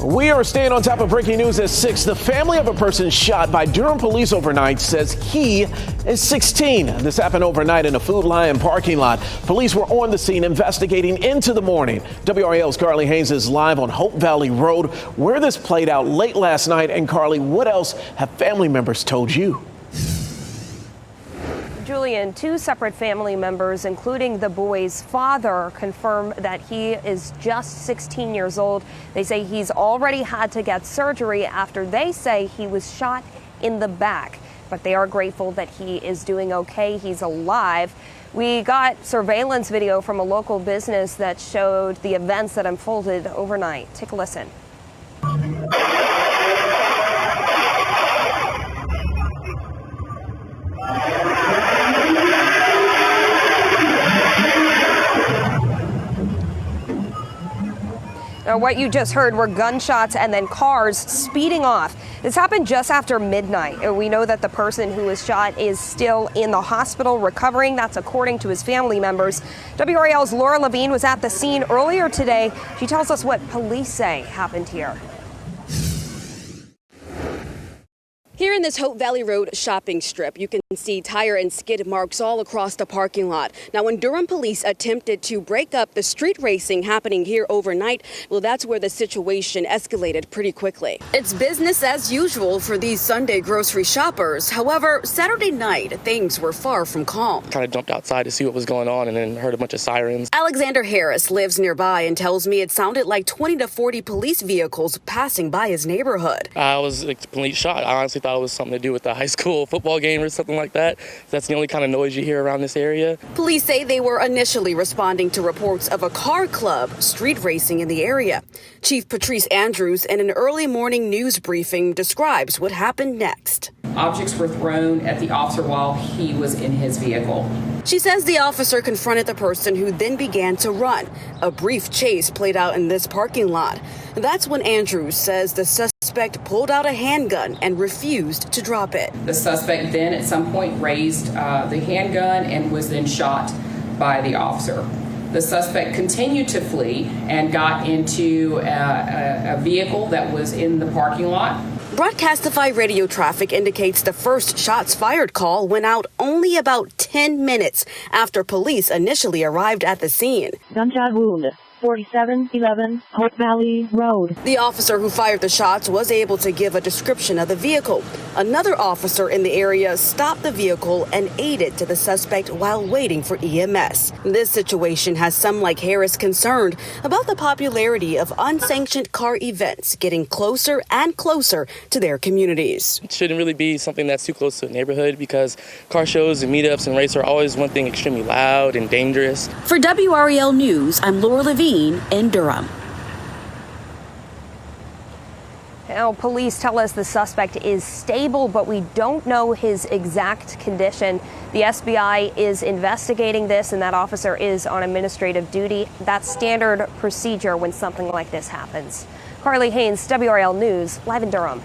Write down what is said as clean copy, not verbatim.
We are staying on top of breaking news at 6. The family of a person shot by Durham Police overnight says he is 16. This happened overnight in a Food Lion parking lot. Police were on the scene investigating into the morning. WRAL's Carly Haynes is live on Hope Valley Road, where this played out late last night. And Carly, what else have family members told you? Julian, 2 separate family members, including the boy's father, confirm that he is just 16 years old. They say he's already had to get surgery after they say he was shot in the back. But they are grateful that he is doing okay. He's alive. We got surveillance video from a local business that showed the events that unfolded overnight. Take a listen. Now, what you just heard were gunshots and then cars speeding off. This happened just after midnight. We know that the person who was shot is still in the hospital recovering. That's according to his family members. WRAL's Laura Levine was at the scene earlier today. She tells us what police say happened here. Here in this Hope Valley Road shopping strip, you can see tire and skid marks all across the parking lot. Now, when Durham Police attempted to break up the street racing happening here overnight, well, that's where the situation escalated pretty quickly. It's business as usual for these Sunday grocery shoppers. However, Saturday night, things were far from calm. Kind of jumped outside to see what was going on and then heard a bunch of sirens. Alexander Harris lives nearby and tells me it sounded like 20 to 40 police vehicles passing by his neighborhood. I was a complete shock. I honestly thought it was something to do with the high school football game or something like that. That's the only kind of noise you hear around this area. Police say they were initially responding to reports of a car club street racing in the area. Chief Patrice Andrews, in an early morning news briefing, describes what happened next. Objects were thrown at the officer while he was in his vehicle. She says the officer confronted the person who then began to run. A brief chase played out in this parking lot. That's when Andrews says the suspect pulled out a handgun and refused to drop it. The suspect then at some point raised the handgun and was then shot by the officer. The suspect continued to flee and got into a vehicle that was in the parking lot. Broadcastify radio traffic indicates the first shots fired call went out only about 10 minutes after police initially arrived at the scene. Gunshot wound. 4711 Hope Valley Road. The officer who fired the shots was able to give a description of the vehicle. Another officer in the area stopped the vehicle and aided to the suspect while waiting for EMS. This situation has some like Harris concerned about the popularity of unsanctioned car events getting closer and closer to their communities. It shouldn't really be something that's too close to a neighborhood because car shows and meetups and races are always one thing extremely loud and dangerous. For WRAL News, I'm Laura Levine in Durham. Now, police tell us the suspect is stable, but we don't know his exact condition. The SBI is investigating this, and that officer is on administrative duty. That's standard procedure when something like this happens. Carly Haynes, WRAL News, live in Durham.